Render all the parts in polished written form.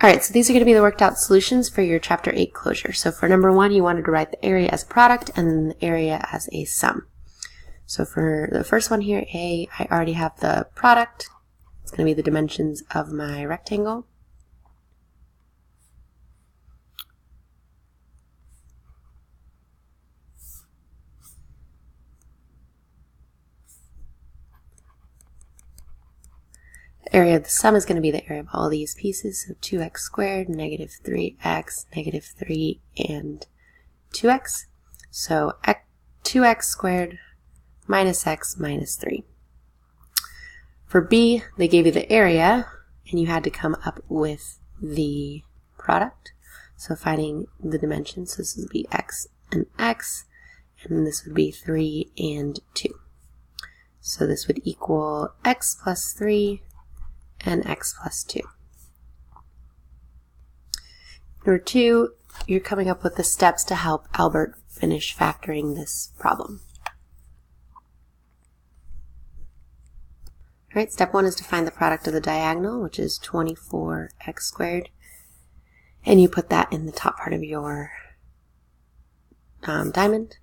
Alright, so these are going to be the worked out solutions for your Chapter 8 closure. So for number 1, you wanted to write the area as a product and then the area as a sum. So for the first one here, A, I already have the product. It's going to be the dimensions of my rectangle. The area of the sum is going to be the area of all these pieces, so 2x squared, negative 3x, negative 3, and 2x. So 2x squared minus x minus 3. For B, they gave you the area, and you had to come up with the product. So finding the dimensions, so this would be x, and this would be 3 and 2. So this would equal x plus 3 and x plus 2. Number 2, you're coming up with the steps to help Albert finish factoring this problem. Alright, step 1 is to find the product of the diagonal, which is 24x squared. And you put that in the top part of your diamond.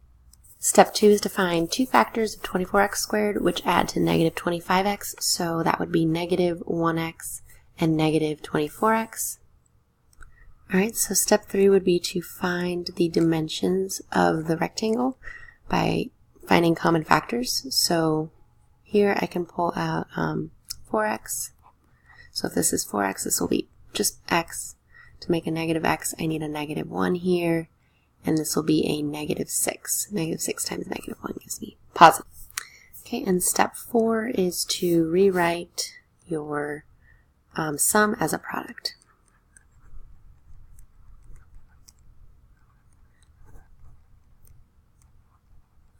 Step 2 is to find two factors of 24x squared, which add to negative 25x. So that would be negative 1x and negative 24x. Alright, so step 3 would be to find the dimensions of the rectangle by finding common factors. So here I can pull out 4x. So if this is 4x, this will be just x. To make a negative x, I need a negative 1 here. And this will be a negative 6. Negative 6 times negative 1 gives me positive. Okay, and step 4 is to rewrite your sum as a product.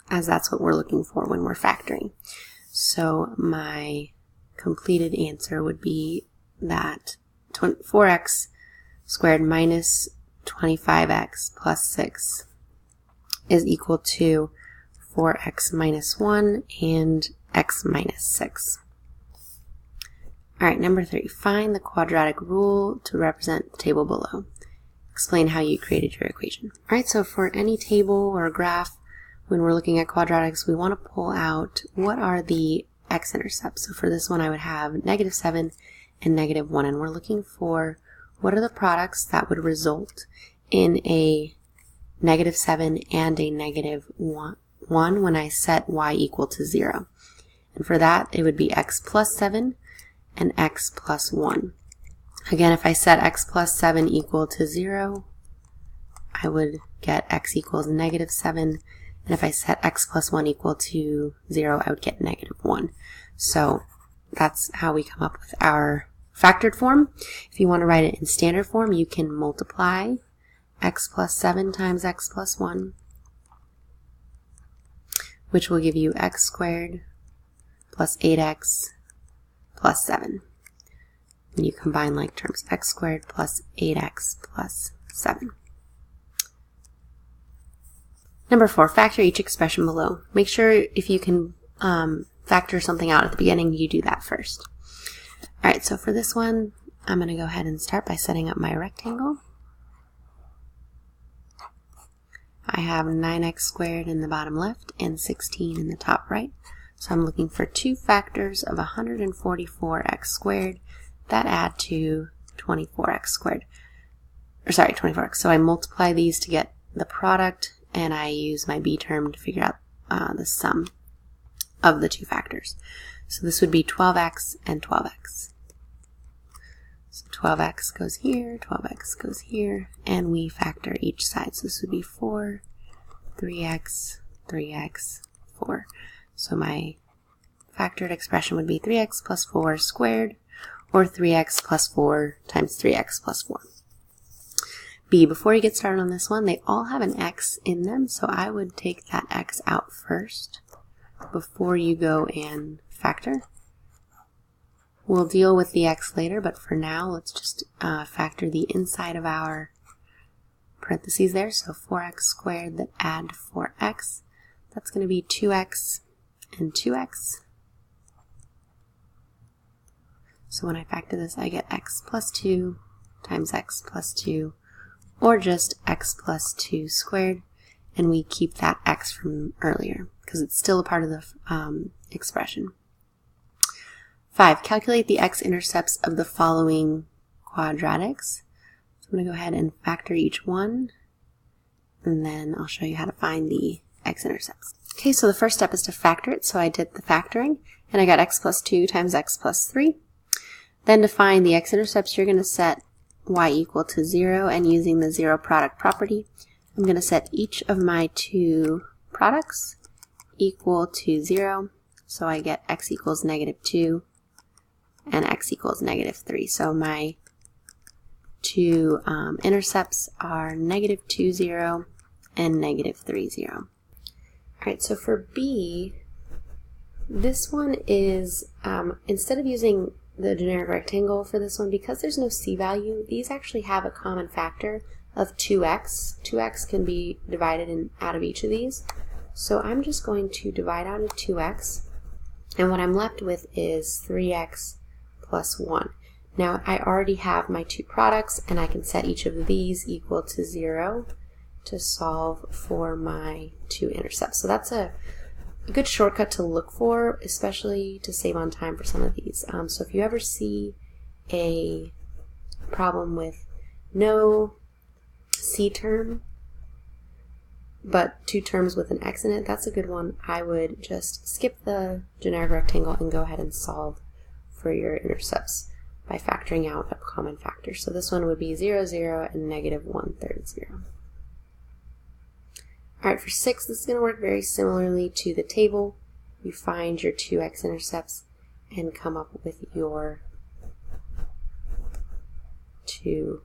As that's what we're looking for when we're factoring. So my completed answer would be that 4x squared minus 25x plus 6 is equal to 4x minus 1 and x minus 6. Alright, number 3. Find the quadratic rule to represent the table below. Explain how you created your equation. Alright, so for any table or graph, when we're looking at quadratics, we want to pull out what are the x-intercepts. So for this one, I would have negative 7 and negative 1, and we're looking for what are the products that would result in a negative 7 and a negative 1 when I set y equal to 0. And for that, it would be x plus 7 and x plus 1. Again, if I set x plus 7 equal to 0, I would get x equals negative 7. And if I set x plus 1 equal to 0, I would get negative 1. So that's how we come up with our factored form. If you want to write it in standard form, you can multiply x plus 7 times x plus 1, which will give you x squared plus 8x plus 7. And you combine like terms, x squared plus 8x plus 7. Number 4, factor each expression below. Make sure if you can factor something out at the beginning, you do that first. Alright, so for this one, I'm going to go ahead and start by setting up my rectangle. I have 9x squared in the bottom left and 16 in the top right. So I'm looking for two factors of 144x squared that add to 24x squared. Or sorry, 24x. So I multiply these to get the product, and I use my b term to figure out the sum of the two factors. So this would be 12x and 12x. So 12x goes here, 12x goes here, and we factor each side. So this would be 4, 3x, 3x, 4. So my factored expression would be 3x plus 4 squared, or 3x plus 4 times 3x plus 4. B, before you get started on this one, they all have an x in them, so I would take that x out first before you go and factor. We'll deal with the x later, but for now, let's just factor the inside of our parentheses there. So 4x squared that add 4x. That's going to be 2x and 2x. So when I factor this, I get x plus 2 times x plus 2, or just x plus 2 squared, and we keep that x from earlier because it's still a part of the expression. 5. Calculate the x-intercepts of the following quadratics. So I'm going to go ahead and factor each one, and then I'll show you how to find the x-intercepts. Okay, so the first step is to factor it, so I did the factoring, and I got x plus 2 times x plus 3. Then to find the x-intercepts, you're going to set y equal to 0, and using the zero product property, I'm going to set each of my two products equal to 0, so I get x equals -2 and x equals -3. So my two intercepts are -2, 0 and -3, 0. Alright, so for B, this one is, instead of using the generic rectangle for this one, because there's no C value, these actually have a common factor of 2x. 2x can be divided out of each of these. So I'm just going to divide out of 2x, and what I'm left with is 3x plus 1. Now I already have my two products, and I can set each of these equal to 0 to solve for my two intercepts. So that's a good shortcut to look for, especially to save on time for some of these. So if you ever see a problem with no C term, but two terms with an x in it, that's a good one. I would just skip the generic rectangle and go ahead and solve for your intercepts by factoring out a common factor. So this one would be 0, 0, and -1/3, 0. Alright, for 6, this is going to work very similarly to the table. You find your two x-intercepts and come up with your two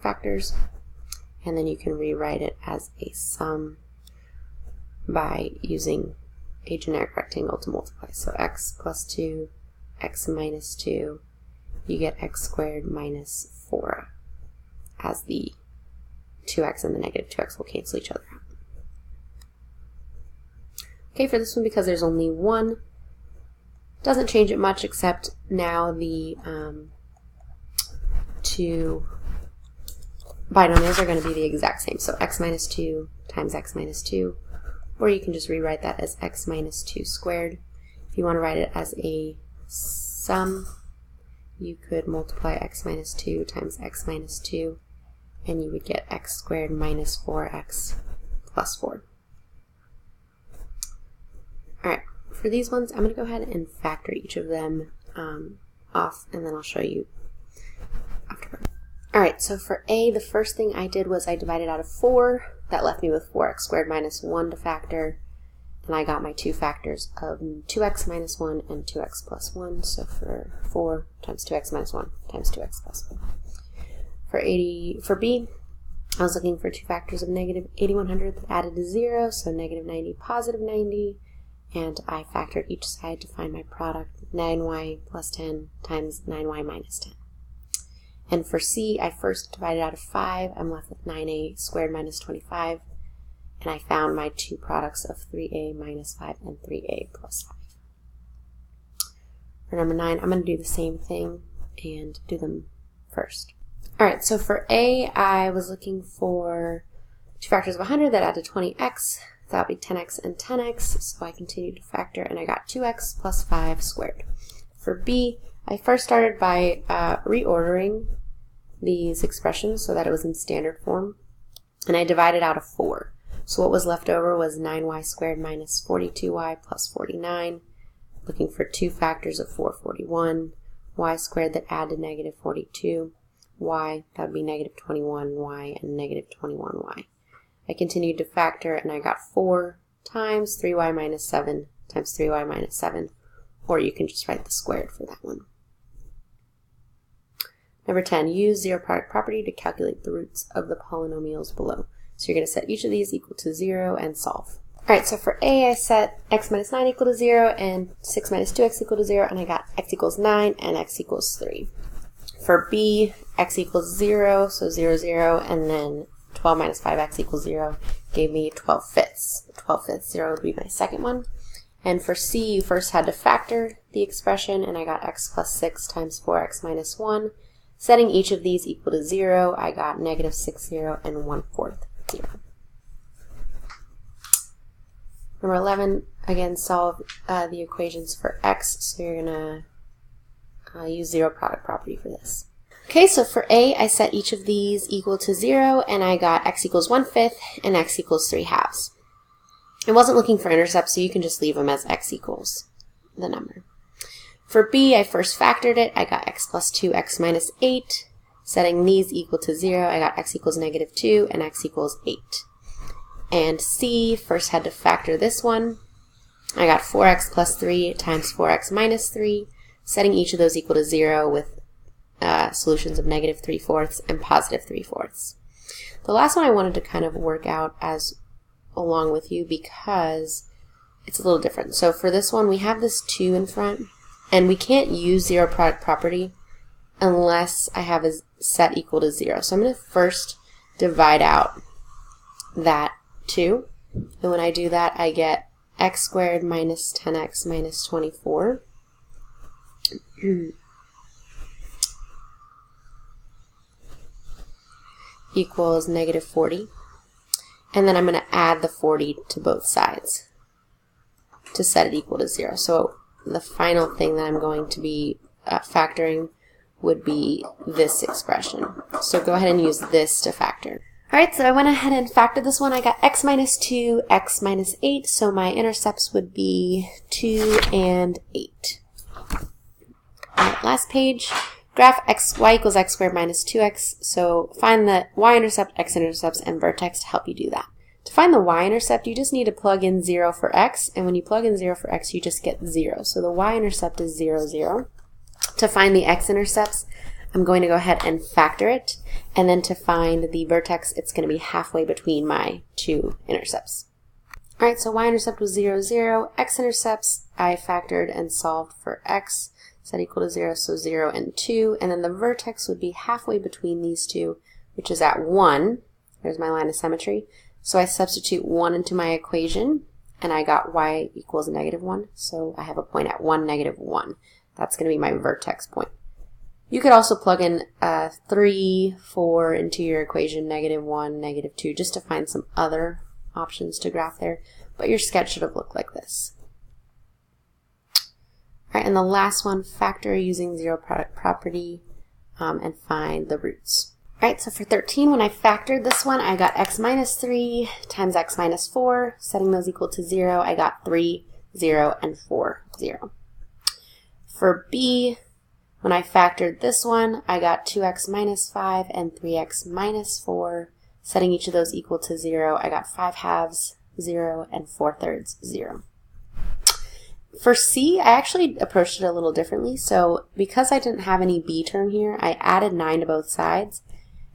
factors, and then you can rewrite it as a sum by using a generic rectangle to multiply. So x plus 2, x minus 2, you get x squared minus 4 as the 2x and the -2x will cancel each other out. Okay, for this one, because there's only one, doesn't change it much, except now the two binomials are going to be the exact same. So x minus 2 times x minus 2, or you can just rewrite that as x minus 2 squared. If you want to write it as a sum, you could multiply x minus 2 times x minus 2, and you would get x squared minus 4x plus 4. Alright, for these ones, I'm going to go ahead and factor each of them off, and then I'll show you afterward. Alright, so for A, the first thing I did was I divided out of 4. That left me with 4x squared minus 1 to factor, and I got my two factors of 2x minus 1 and 2x plus 1. So for 4 times 2x minus 1 times 2x plus 1. For B, I was looking for two factors of -8100 that added to 0, so -90, +90, and I factored each side to find my product, 9y plus 10 times 9y minus 10. And for C, I first divided out of 5. I'm left with 9a squared minus 25, and I found my two products of 3a minus 5 and 3a plus 5. For number 9, I'm going to do the same thing and do them first. Alright, so for A, I was looking for two factors of 100 that add to 20x. That would be 10x and 10x, so I continued to factor, and I got 2x plus 5 squared. For B, I first started by reordering these expressions so that it was in standard form, and I divided out of 4. So what was left over was 9y squared minus 42y plus 49, looking for two factors of 441, y squared that add to -42, y, that would be -21y and -21y. I continued to factor, and I got 4 times 3y minus 7 times 3y minus 7, or you can just write the squared for that one. Number 10, use zero product property to calculate the roots of the polynomials below. So you're going to set each of these equal to 0 and solve. Alright, so for A, I set x minus 9 equal to 0 and 6 minus 2x equal to 0, and I got x equals 9 and x equals 3. For B, x equals 0, so 0, 0, and then 12 minus 5x equals 0 gave me 12 fifths. 12 fifths, 0 would be my second one. And for C, you first had to factor the expression, and I got x plus 6 times 4x minus 1. Setting each of these equal to 0, I got -6, 0, and 1/4, 0. Number 11, again, solve the equations for x, so you're going to use zero product property for this. Okay, so for a, I set each of these equal to 0, and I got x equals 1/5 and x equals 3/2. I wasn't looking for intercepts, so you can just leave them as x equals the number. For b, I first factored it. I got x plus 2, x minus 8. Setting these equal to 0, I got x equals -2 and x equals 8. And c, first had to factor this one. I got 4x plus 3 times 4x minus 3, setting each of those equal to 0 with solutions of -3/4 and +3/4. The last one I wanted to kind of work out as along with you because it's a little different. So for this one, we have this 2 in front, and we can't use zero product property unless I have a set equal to 0. So I'm going to first divide out that 2, and when I do that, I get x squared minus 10x minus 24 equals -40. And then I'm going to add the 40 to both sides to set it equal to 0. So the final thing that I'm going to be factoring would be this expression. So go ahead and use this to factor. Alright, so I went ahead and factored this one. I got x minus 2, x minus 8, so my intercepts would be 2 and 8. Alright, last page. Graph y equals x squared minus 2x, so find the y-intercept, x-intercepts, and vertex to help you do that. To find the y-intercept, you just need to plug in 0 for x, and when you plug in 0 for x, you just get 0. So the y-intercept is 0, 0. To find the x-intercepts, I'm going to go ahead and factor it, and then to find the vertex, it's going to be halfway between my two intercepts. Alright, so y-intercept was 0, 0. X-intercepts, I factored and solved for x, set equal to 0, so 0 and 2. And then the vertex would be halfway between these two, which is at 1. There's my line of symmetry. So I substitute 1 into my equation, and I got y equals -1. So I have a point at 1, -1. That's going to be my vertex point. You could also plug in 3, 4 into your equation, -1, -2, just to find some other options to graph there. But your sketch should have looked like this. All right, and the last one, factor using zero product property and find the roots. All right, so for 13, when I factored this one, I got x minus 3 times x minus 4. Setting those equal to 0, I got 3, 0, and 4, 0. For b, when I factored this one, I got 2x minus 5 and 3x minus 4. Setting each of those equal to 0, I got 5/2, 0, and 4/3, 0. For c, I actually approached it a little differently. So because I didn't have any b term here, I added 9 to both sides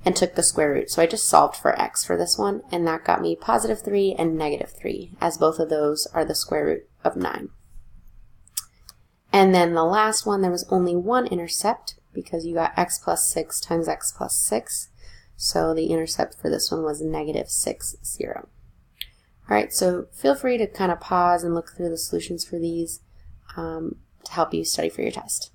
and took the square root. So I just solved for x for this one, and that got me +3 and -3, as both of those are the square root of 9. And then the last one, there was only one intercept because you got x plus 6 times x plus 6. So the intercept for this one was -6, 0. All right, so feel free to kind of pause and look through the solutions for these to help you study for your test.